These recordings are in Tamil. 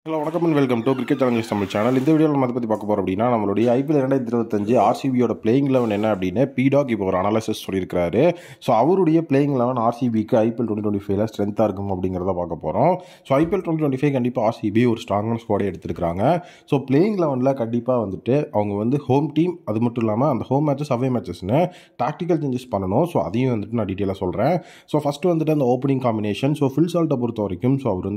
ஹலோ வணக்கம் and welcome to cricket Challengers Tamil channel. இந்த வீடியோவில் நம்ம அதை பற்றி பார்க்க போகிறோம் அப்படின்னா நம்மளுடைய ஐபிஎல் 2025 ஆர்சிபியோட பிளேயிங் லெவன் என்ன அப்படின்னு பிடாக் இப்போ ஒரு அனாலிசிஸ் சொல்லியிருக்காரு. ஸோ அவருடைய பிளேயிங் லெவன் ஆர்சிபிக்கு ஐபிஎல் 2025 ஸ்ட்ரென்த்தாக இருக்கும் அப்படிங்கிறத பார்க்க போகிறோம். ஸோ ஐபிஎல் 2025 கண்டிப்பாக ஆர்சிபி ஒரு ஸ்ட்ராங்கான ஸ்குவாடை எடுத்திருக்காங்க. ஸோ பிளேயிங் லெவனில் கண்டிப்பாக அவங்க ஹோம் டீம், அது மட்டும் இல்லாமல் அந்த ஹோம் மேட்சஸ் அவே மேட்சஸ்னு டாக்டிக்கல் சேஞ்சஸ் பண்ணணும். ஸோ அதையும் நான் டீட்டெயிலாக சொல்கிறேன். ஸோ ஃபஸ்ட்டு அந்த ஓப்பனிங் காம்பினேஷன். ஸோ ஃபில் சால்ட்டை பொறுத்த வரைக்கும் அவர்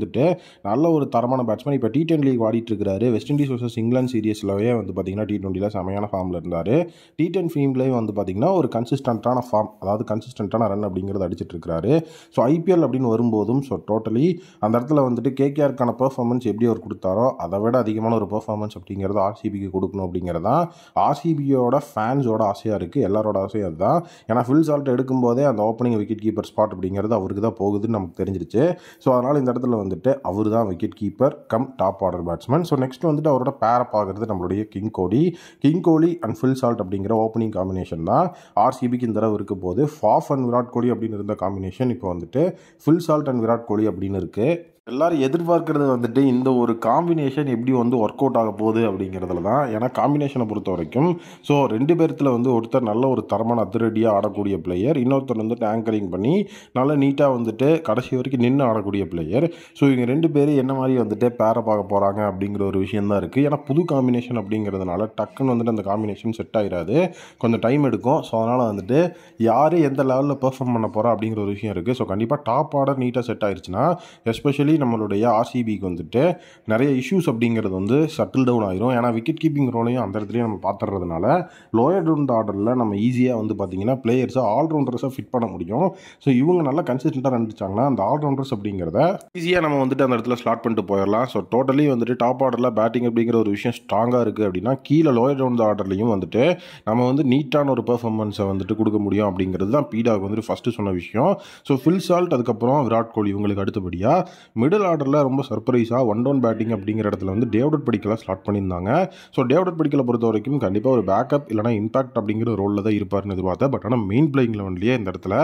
நல்ல ஒரு தரமான பேட்ஸ்மேன். இப்போ T10 லீக் ஆடிட்டு இருக்காரு. வெஸ்ட் இண்டீஸ் வர்சஸ் இங்கிலாந்து சீரிஸ்லவே பார்த்தீங்கன்னா T20ல செமையான ஃபார்மில் இருந்தார். T10 ஃபீம்லேயும் பார்த்தீங்கன்னா ஒரு கன்சிஸ்டண்ட்டான ஃபார்ம், அதாவது கன்சிஸ்டண்ட்டான ரன் அப்படிங்கிறது அடிச்சிட்டு இருக்காரு. ஸோ ஐபிஎல் அப்படின்னு வரும்போதும் டோட்டலி அந்த இடத்துல கேகேஆருக்கான பெர்ஃபார்மன்ஸ் எப்படி அவர் கொடுத்தாரோ அதை விட அதிகமான ஒரு பெர்ஃபார்மன்ஸ் அப்படிங்கிறது ஆர்சிபிக்கு கொடுக்கணும் அப்படிங்கிறதான் ஆர்சிபியோட ஃபேன்ஸோட ஆசையாக இருக்குது. எல்லாரோட ஆசையும் அதுதான். ஏன்னா ஃபில் சால்ட் எடுக்கும்போதே அந்த ஓப்பனிங் விக்கெட் கீப்பர் ஸ்பாட் அப்படிங்கிறது அவருக்கு தான் போகுதுன்னு நமக்கு தெரிஞ்சிருச்சு. ஸோ அதனால் இந்த இடத்துல அவர் தான் wicket keeper come top order batsman. So next அவரோட பேரப் ஆகிறது நம்மளுடைய king Kohli and Phil Salt அப்படிங்கிற ஓப்பனிங் காம்பினேஷன் தான் ஆர்சிபிக்கு இந்த தடவை இருக்க போது. ஃபாஃப் அண்ட் விராட் கோலி அப்படின்னு இருந்த காம்பினேஷன் இப்போ Phil Salt and Virat Kohli அப்படின்னு இருக்குது. எல்லாரும் எதிர்பார்க்கறது இந்த ஒரு காம்பினேஷன் எப்படி ஒர்க் அவுட் ஆக போகுது அப்படிங்கிறதுல தான். ஏன்னா காம்பினேஷனை பொறுத்த வரைக்கும் ஸோ ரெண்டு பேர்த்தில் ஒருத்தர் நல்ல ஒரு தரமான அதிரடியாக ஆடக்கூடிய பிளேயர், இன்னொருத்தர் ஆங்கரிங் பண்ணி நல்லா நீட்டாக கடைசி வரைக்கும் நின்று ஆடக்கூடிய பிளேயர். ஸோ இவங்க ரெண்டு பேரும் என்ன மாதிரி பேரப் ஆக போகிறாங்க அப்படிங்கிற ஒரு விஷயம் தான் இருக்குது. ஏன்னா புது காம்பினேஷன் அப்படிங்கிறதுனால டக்குன்னு அந்த காம்பினேஷன் செட் ஆகிடாது, கொஞ்சம் டைம் எடுக்கும். ஸோ அதனால் யார் எந்த லெவலில் பெர்ஃபார்ம் பண்ண போகிறா அப்படிங்கிற ஒரு விஷயம் இருக்குது. ஸோ கண்டிப்பாக டாப் ஆர்டர் நீட்டாக செட் ஆயிடுச்சுன்னா எஸ்பெஷலி நம்மளுடைய ஆர்சிபிக்கு நிறைய இஷ்யூஸ் அப்படிங்கிறது சட்டில் டவுன் ஆயிரும். ஏன்னா விக்கெட் கீப்பிங் ரோலையும் அந்த இடத்துலையும் நம்ம பார்த்துறதுனால லோயர் டவுன் ஆர்டரில் நம்ம ஈஸியாக பார்த்தீங்கன்னா பிளேயர்ஸை ஆல்ரவுண்டர்ஸை ஃபிட் பண்ண முடியும். ஸோ இவங்க நல்லா கன்சிஸ்டண்ட்டாக ரன்னிச்சாங்கன்னா அந்த ஆல்ரவுண்டர்ஸ் அப்படிங்கிறத ஈஸியாக நம்ம அந்த இடத்துல ஸ்லாட் பண்ணிட்டு போயிடலாம். ஸோ டோட்டலி டாப் ஆர்டரில் பேட்டிங் அப்படிங்கிற ஒரு விஷயம் ஸ்ட்ராங்காக இருக்குது அப்படின்னா கீழே லோயர் டவுன் ஆர்டர்லையும் நம்ம நீட்டான ஒரு பெர்ஃபார்மன்ஸை கொடுக்க முடியும் அப்படிங்கிறது தான் பீடாக் ஃபஸ்ட்டு சொன்ன விஷயம். ஸோ ஃபில் சால்ட், அதுக்கப்புறம் விராட் கோலி, இவங்களுக்கு அடுத்தபடியாக மிடில் ஆர்டரில் ரொம்ப சர்ப்ரைஸாக ஒன் டவுன் பேட்டிங் அப்படிங்கிற இடத்துல டேவிட் படிக்கலை ஸ்லாட் பண்ணியிருந்தாங்க. ஸோ டேவிட் படிக்கலை பொறுத்த வரைக்கும் கண்டிப்பாக ஒரு பேக்கப் இல்லைனா இம்பாக்ட் அப்படிங்கிற ரோலில் தான் இருப்பார்னு எதிர்பார்த்தேன். பட் ஆனால் மெயின் பிளேயிங் லெவன்லேயே இந்த இடத்துல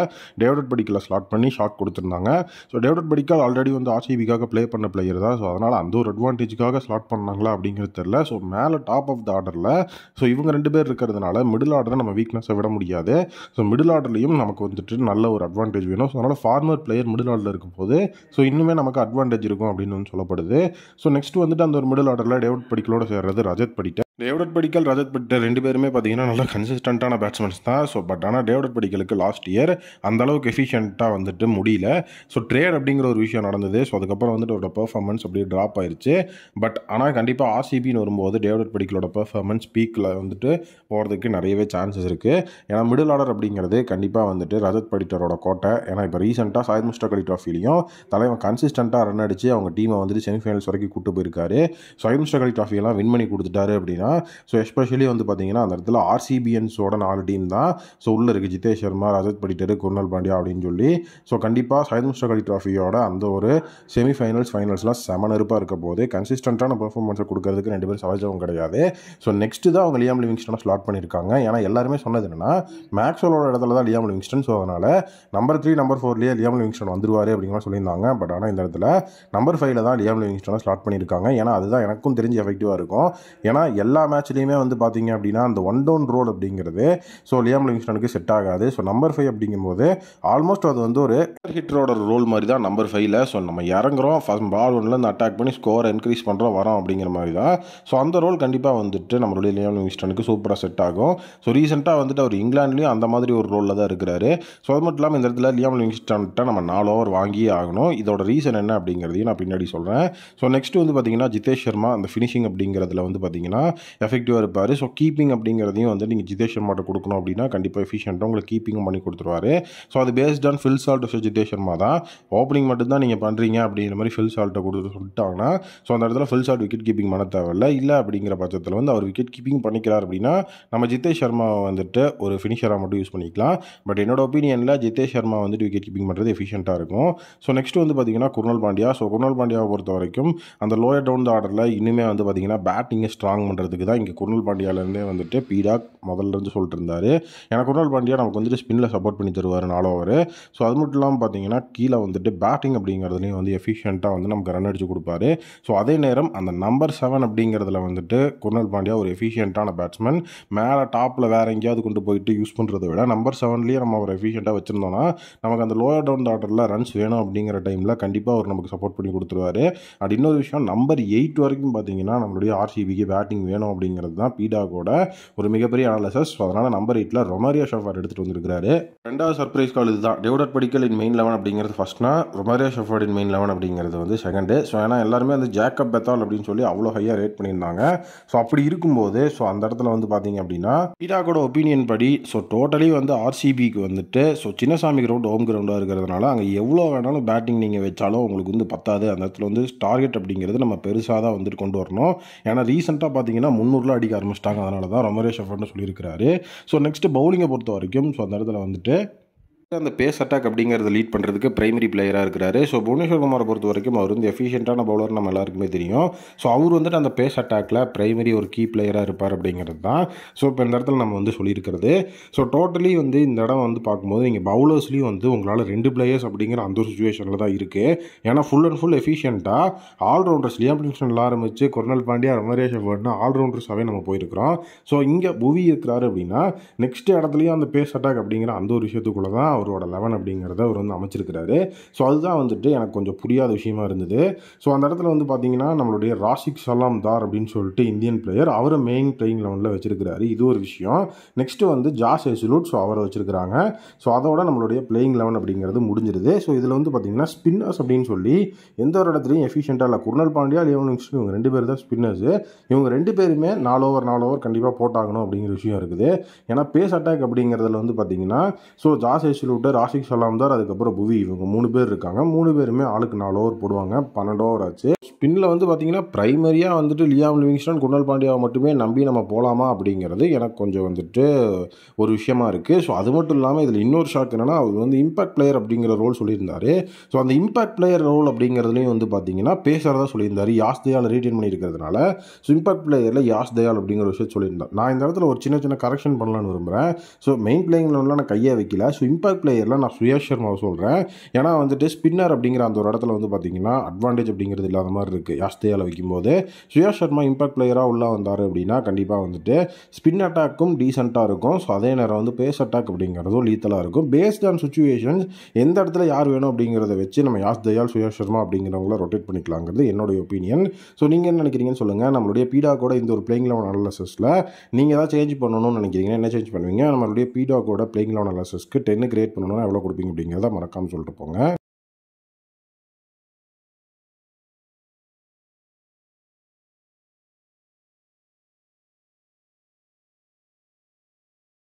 டேவிட் படிக்கலை ஸ்லாட் பண்ணி ஷாட் கொடுத்துருந்தாங்க. ஸோ டேவிட் படிக்கல் ஆல்ரெடி ஆர்சிபிக்காக ப்ளே பண்ண பிளேயர் தான். ஸோ அதனால் அந்த ஒரு அட்வான்டேஜுக்காக ஸ்லாட் பண்ணாங்களா அப்படிங்கிறது தெரியல. ஸோ மேலே டாப் ஆஃப் த ஆர்டரில் ஸோ இவங்க ரெண்டு பேர் இருக்கிறதுனால மிடில் ஆர்டரை நம்ம வீக்னஸை விட முடியாது. ஸோ மிடில் ஆர்டர்லையும் நமக்கு நல்ல ஒரு அட்வான்டேஜ் வேணும். ஸோ அதனால் ஃபார்மர் பிளேயர் மிடில் ஆர்டரில் இருக்கும்போது ஸோ இன்னுமே நமக்கு அட்வான்டேஜ் இருக்கும் அப்படின்னு சொல்லப்படுது. ஸோ நெக்ஸ்ட் அந்த ஒரு மிடில் ஆர்டரில் டேவிட் படிக்கலோட சேர்றது ரஜத் படிக்கல். டேவிட் படிக்கல், ரஜத் படிக்கல் ரெண்டு பேருமே பார்த்தீங்கன்னா நல்லா கன்சிஸ்டண்ட்டான பேட்ஸ்மேன்ஸ் தான். ஸோ பட் ஆனால் டேவிட் படிக்கலுக்கு லாஸ்ட் இயர் அந்த அளவுக்கு எஃபிஷியண்ட்டாக முடியல. ஸோ ட்ரேட் அப்படிங்கிற ஒரு விஷயம் நடந்தது. ஸோ அதுக்கப்புறம் அவரோட பெர்ஃபார்மன்ஸ் அப்படியே ட்ராப் ஆயிடுச்சு. பட் ஆனால் கண்டிப்பாக ஆர்சிபின்னு வரும்போது டேவிட் படிக்கலோட பெர்ஃபார்மன்ஸ் பீக்கில் போகிறதுக்கு நிறையவே சான்சஸ் இருக்குது. ஏன்னா மிடில் ஆர்டர் அப்படிங்கிறது கண்டிப்பாக ரஜத் படிக்கலோட கோட்டை. ஏன்னா இப்போ ரீசெண்டாக சாயித் முஸ்டாக் அலி ட்ராஃபிலையும் தலைவன் கன்சிஸ்டண்ட்டாக ரன் அடித்து அவங்க டீமை செமிஃபைனல்ஸ் வரைக்கும் கூட்டு போயிருக்காரு. சாயித் முஸ்டாக் அலி ட்ராஃபியெல்லாம் வின் பண்ணி கொடுத்துட்டாரு அப்படின்னா ஸோ எஸ்பெஷலி பார்த்தீங்கன்னா அந்த இடத்துல ஆர்சிபிஎன்ஸோட 4 டீம் தான் ஸோ உள்ளே இருக்குது. ஜிதேஷ் சர்மா, ரஜத் படிக்கல், குர்னல் பாண்டியா அப்படின்னு சொல்லி. ஸோ கண்டிப்பாக சாயித் முஸ்டாக் அலி ட்ராஃபியோட அந்த ஒரு செமிஃபைனல்ஸ் ஃபைனல்ஸ்லாம் செம நெருப்பாக இருக்க போது கன்சிஸ்டண்ட்டான பெர்ஃபார்மன்ஸை கொடுக்கறதுக்கு ரெண்டு பேரும் சவாஜவும் கிடையாது. ஸோ நெக்ஸ்ட்டு தான் அவங்க லியாம் லிவிங்ஸ்டனை ஸ்லாட் பண்ணியிருக்காங்க. ஏன்னா எல்லாருமே சொன்னது என்னன்னா மேக்ஸ்வெலோட இடத்துல தான் லியாம் லிவிங்ஸ்டன். ஸோ அதனால் நம்பர் 3 நம்பர் 4லேயே லியாம் லிவிங்ஸ்டன் வந்துருவார் அப்படிங்கிற சொல்லியிருந்தாங்க. பட் ஆனால் இந்த இடத்துல நம்பர் 5ல் தான் லியாம் லிவிங்ஸ்டனை ஸ்லாட் பண்ணியிருக்காங்க. ஏன்னா அதுதான் எனக்கும் தெரிஞ்சு எஃபெக்டிவாக இருக்கும். ஏன்னா எல்லா மேட்ச்லேயுமே பார்த்தீங்க அப்படின்னா அந்த ஒன் டவுன் ரோல் அப்படிங்கிறது ஸோ லியாம் லிவிங்ஸ்டனுக்கு செட் ஆகாது. ஸோ நம்பர் 5 அப்படிங்கும்போது ஆல்மோஸ்ட் அது ஒரு ஹிட்டரோட ரோல் மாதிரி தான் நம்பர் 5ல். ஸோ நம்ம இறங்குறோம், ஃபஸ்ட் பால் ஒன்லேருந்து அட்டாக் பண்ணி ஸ்கோரை இன்க்ரீஸ் பண்ணுறோம், வரோம் அப்படிங்கிற மாதிரி தான். ஸோ அந்த ரோல் கண்டிப்பாக நம்மளுடைய லியாம் லிவிங்ஸ்டனுக்கு சூப்பராக செட் ஆகும். ஸோ ரீசெண்டாக அவர் இங்கிலாந்துலேயும் அந்த மாதிரி ஒரு ரோலில் தான் இருக்கிறாரு. ஸோ அது மட்டும் இல்லாமல் இந்த இடத்துல லியாம் லிவிங்ஸ்டன்ட்ட நம்ம 4 ஓவர் வாங்கியே ஆகணும். இதோட ரீசன் என்ன அப்படிங்கிறதையும் நான் பின்னாடி சொல்கிறேன். ஸோ நெக்ஸ்ட் பார்த்தீங்கன்னா ஜிதேஷ் சர்மா அந்த ஃபினிஷிங் அப்படிங்கிறதுல பார்த்தீங்கன்னா எஃபெக்டிவாக இருப்பார். ஸோ கீப்பிங் அப்படிங்கிறதையும் நீங்கள் ஜிதேஷ் சர்மாட்ட கொடுக்கணும் அப்படின்னா கண்டிப்பாக எஃபிஷியண்ட்டாக உங்களுக்கு கீப்பிங்கும் பண்ணி கொடுத்துருவாரு. ஸோ அது பேஸ்ட் ஆன் ஃபில் சால்ட் வச்சு ஜிதேஷ் சர்மா தான். ஓப்பனிங் மட்டும்தான் நீங்கள் பண்ணுறீங்க அப்படிங்கிற மாதிரி ஃபில் சால்ட்டை சொல்லிட்டாங்கன்னா ஸோ அந்த இடத்துல ஃபில் சால்ட் விக்கெட் கீப்பிங் பண்ண தேவையில்லை. இல்லை அப்படிங்கிற பட்சத்தில் அவர் விக்கெட் கீப்பிங் பண்ணிக்கிறார் அப்படின்னா நம்ம ஜிதேஷ் சர்மா ஒரு ஃபினிஷராக மட்டும் யூஸ் பண்ணிக்கலாம். பட் என்னோட ஒப்பீனியனில் ஜிதேஷ் சர்மா விக்கெட் கீப்பிங் பண்ணுறது எஃபிஷியண்ட்டாக இருக்கும். ஸோ நெக்ஸ்ட் பார்த்தீங்கன்னா குர்னல் பாண்டியா. ஸோ குர்னல் பாண்டியாவை பொறுத்த வரைக்கும் அந்த லோயர் டவுன் ஆர்டரில் இன்னுமே பார்த்தீங்கன்னா பேட்டிங்கை ஸ்ட்ராங் பண்ணுறதுக்கு அப்படிங்கிறதுக்கு தான் இங்கே குர்னல் பாண்டியாவிலேருந்தே வந்துட்டு பீடாக் முதல்ல இருந்து சொல்லிட்டு இருந்தார். ஏன்னா குர்னல் பாண்டியா நமக்கு வந்துட்டு ஸ்பின்னில் சப்போர்ட் பண்ணி தருவார் 4 ஓவர். ஸோ அது மட்டும் இல்லாமல் பார்த்தீங்கன்னா கீழே வந்துட்டு பேட்டிங் அப்படிங்கிறதுலையும் வந்து எஃபிஷியண்ட்டாக வந்து நமக்கு ரன் அடிச்சு கொடுப்பாரு. ஸோ அதே நேரம் அந்த நம்பர் 7 அப்படிங்கிறதுல வந்துட்டு குர்னல் பாண்டியா ஒரு எஃபிஷியண்ட்டான பேட்ஸ்மேன். மேலே டாப்பில் வேறு எங்கேயாவது கொண்டு போயிட்டு யூஸ் பண்ணுறதை விட நம்பர் 7லேயே நம்ம ஒரு எஃபிஷியண்ட்டாக வச்சுருந்தோம்னா நமக்கு அந்த லோயர் டவுன் ஆர்டரில் ரன்ஸ் வேணும் அப்படிங்கிற டைமில் கண்டிப்பாக அவர் நமக்கு சப்போர்ட் பண்ணி கொடுத்துருவாரு. அது இன்னொரு விஷயம், நம்பர் 8 வரைக்கும் பார்த்தீங்கன்னா நம்மளுடைய ஆர்சிபிக்கு பேட்டிங் வேணும் அப்படிங்கிறது தான் பீடாகோட ஒரு மிகப்பெரிய அனாலிசிஸ். ஸோ அதனால் நம்பர் 8ல் ரொமாரியோ ஷெஃபர்ட் எடுத்துகிட்டு வந்திருக்கிறாரு. ரெண்டாவது சர்ப்ரைஸ் கால் இதுதான். டேவிட் படிக்கல் இன் மெயின் 11 அப்படிங்கிறது ஃபர்ஸ்ட்னா, ரொமாரியோ ஷெஃபர்ட் இன் மெயின் 11 அப்படிங்கிறது வந்து செகண்டு. ஸோ ஏன்னா எல்லாருமே வந்து ஜேக்கப் பெத்தால் அப்படின்னு சொல்லி அவ்வளோ ஹையாக ரேட் பண்ணியிருந்தாங்க. ஸோ அப்படி இருக்கும்போது ஸோ அந்த இடத்துல வந்து பார்த்தீங்க அப்படின்னா பீடாகோட ஒப்பீனியன் படி ஸோ டோட்டலி வந்து ஆர்சிபிக்கு வந்துட்டு ஸோ சின்னசாமி கிரவுண்ட் ஹோம் கிரவுண்டாக இருக்கிறதுனால அங்கே எவ்வளோ வேணாலும் பேட்டிங் நீங்கள் வச்சாலும் உங்களுக்கு வந்து பத்தாது. அந்த இடத்துல வந்து டார்கெட் அப்படிங்கிறது நம்ம பெருசாக தான் வந்துட்டு கொண்டு வரணும். ஏன்னா ரீசெண்டாக பார்த்தீங்கன்னா 300 அடிக்க ஆரம்பிச்சிட்டாங்க. அதனால தான் ரொமாரியோ ஷெஃபர்ட்னு சொல்லியிருக்கிறாரு. ஸோ நெக்ஸ்ட் பவுலிங்கை பொறுத்த வரைக்கும் ஸோ அந்த இடத்துல வந்துட்டு அந்த பேஸ் அட்டாக் அப்படிங்கிறத லீட் பண்ணுறதுக்கு பிரைமரி பிளேயராக இருக்கிறாரு. ஸோ புவனேஸ்வர் குமாரை பொறுத்த வரைக்கும் அவர் வந்து எஃபிஷியண்ட்டான பவுலர் நம்ம எல்லாருக்குமே தெரியும். ஸோ அவர் வந்துட்டு அந்த பேஸ் அட்டாக்கில் பிரைமரி ஒரு கீ பிளேயராக இருப்பார் அப்படிங்கிறது தான் ஸோ இப்போ இந்த இடத்துல நம்ம வந்து சொல்லியிருக்கிறது. ஸோ டோட்டலி வந்து இந்த இடம் வந்து பார்க்கும்போது நீங்கள் பவுலர்ஸ்லேயும் வந்து உங்களால் 2 பிளேயர்ஸ் அப்படிங்கிற அந்த ஒரு சுச்சுவேஷனில் தான் இருக்குது. ஏன்னா ஃபுல் அண்ட் ஃபுல் எஃபிஷியண்ட்டாக ஆல்ரவுண்டர்ஸ் லியாம் லிவிங்ஸ்டன் ஆரம்பித்து குர்னல் பாண்டியா, ரொமாரியோ ஷெஃபர்ட்னு ஆல்ரவுண்டர்ஸாகவே நம்ம போயிருக்கிறோம். ஸோ இங்கே புவி இருக்கிறாரு அப்படின்னா நெக்ஸ்ட் இடத்துலையும் அந்த பேஸ் அட்டாக் அப்படிங்கிற அந்த ஒரு விஷயத்துக்குள்ளே தான் அவரோட 11 அப்படிங்கிறத அவர் வந்து அமைச்சிருக்கிறாரு. ஸோ அதுதான் வந்துட்டு எனக்கு கொஞ்சம் புரியாத விஷயமா இருந்தது. ஸோ அந்த இடத்துல வந்து பார்த்தீங்கன்னா நம்மளுடைய ராஷிக் சலாம்தார் அப்படின்னு சொல்லிட்டு இந்தியன் பிளேயர் அவரை மெயின் பிளேயிங் 11ல் வச்சிருக்கிறாரு. இது ஒரு விஷயம். நெக்ஸ்ட்டு வந்து ஜாஸ் ஹேசல்வுட், ஸோ அவரை வச்சிருக்கிறாங்க. ஸோ அதோட நம்மளுடைய பிளேயிங் 11 அப்படிங்கிறது முடிஞ்சிருது. ஸோ இதில் வந்து பார்த்தீங்கன்னா ஸ்பின்னர்ஸ் அப்படின்னு சொல்லி எந்த ஒரு இடத்துலையும் எஃபிஷியண்ட்டாக இல்லை. குர்னல் பாண்டியா, லியாம் லிவிங்ஸ்டன் இவங்க 2 பேர் தான் ஸ்பின்னர்ஸு. இவங்க 2 பேருமே 4 ஓவர் கண்டிப்பாக போட்டாகணும் அப்படிங்கிற விஷயம் இருக்குது. ஏன்னா பேஸ் அட்டாக் அப்படிங்கிறதுல வந்து பார்த்தீங்கன்னா ஸோ ஜாஸ் ஹேசல்வுட், ராஷிக் சலாம்தார், அதுக்கப்புறம் புவி, இவங்க 3 பேர் இருக்காங்க. 3 பேருமே ஆளுக்கு 4 ஓவர் போடுவாங்க. 12 ஓவர் ஆச்சு. ஸ்பின்னில் வந்து பார்த்தீங்கன்னா பிரைமரியாக வந்துட்டு லியாம் லிவிங்ஸ்டன், குர்னல் பாண்டியாவை மட்டுமே நம்பி நம்ம போகலாமா அப்படிங்கிறது எனக்கு கொஞ்சம் வந்துட்டு ஒரு விஷயமா இருக்குது. ஸோ அது மட்டும் இல்லாமல் இதில் இன்னொரு ஷாக் என்னென்னா அவர் வந்து இம்பாக்ட் பிளேயர் அப்படிங்கிற ரோல் சொல்லியிருந்தார். ஸோ அந்த இம்பாக்ட் பிளேயர் ரோல் அப்படிங்கிறதுலையும் வந்து பார்த்தீங்கன்னா பேசுகிறதா சொல்லியிருந்தார். யாஸ் தயால் ரீட்டைன் பண்ணியிருக்கிறதுனால ஸோ இம்பாக்ட் பிளேயரில் யாஸ் தயால் அப்படிங்கிற விஷயம் சொல்லியிருந்தார். நான் இந்த இடத்துல ஒரு சின்ன கரெக்ஷன் பண்ணலான்னு விரும்புகிறேன். ஸோ மெயின் பிளேயிங்லாம் நான் கையை வைக்கல. ஸோ இம்பாக்ட் பிளேயரில் நான் சுயாஷ் சர்மாவை சொல்கிறேன். ஏன்னா வந்துட்டு ஸ்பின்னர் அப்படிங்கிற அந்த ஒரு இடத்துல வந்து பார்த்தீங்கன்னா அட்வான்டேஜ் அப்படிங்கிறது இல்லாத மாதிரி இருக்குது. யாஸ் தயால் வைக்கும்போது சுயாஷ் சர்மா இம்பாக்ட் பிளேயராக உள்ளே வந்தார் அப்படின்னா கண்டிப்பாக வந்துட்டு ஸ்பின் அட்டாக்கும் டீசெண்டாக இருக்கும். ஸோ அதே நேரம் வந்து பேஸ் அட்டாக் அப்படிங்கிறதும் லீத்தலாக இருக்கும். பேஸ்ட் ஆன் சுச்சுவேஷன்ஸ் எந்த இடத்துல யார் வேணும் அப்படிங்கிறத வச்சு நம்ம யாஸ் தயால், சுயாஷ் சர்மா அப்படிங்கிறவங்கள ரொட்டேட் பண்ணிக்கலாங்கிறது என்னுடைய ஒப்பீனியன். ஸோ நீங்கள் என்ன நினைக்கிறீங்கன்னு சொல்லுங்கள். நம்மளுடைய பீடாகோட இந்த ஒரு பிளேயிங் 11 அனாலிசிஸில் நீங்கள் ஏதாவது சேஞ்ச் பண்ணணும்னு நினைக்கிறீங்கன்னா என்ன சேஞ்ச் பண்ணுவீங்க? நம்மளுடைய பீடாகோட பிளேயிங் 11 அனாலிசிஸ்க்கு 10 கிரியேட் பண்ணணும்னா எவ்வளோ கொடுப்பீங்க அப்படிங்கிறத மறக்காமல் சொல்லிட்டு போங்க.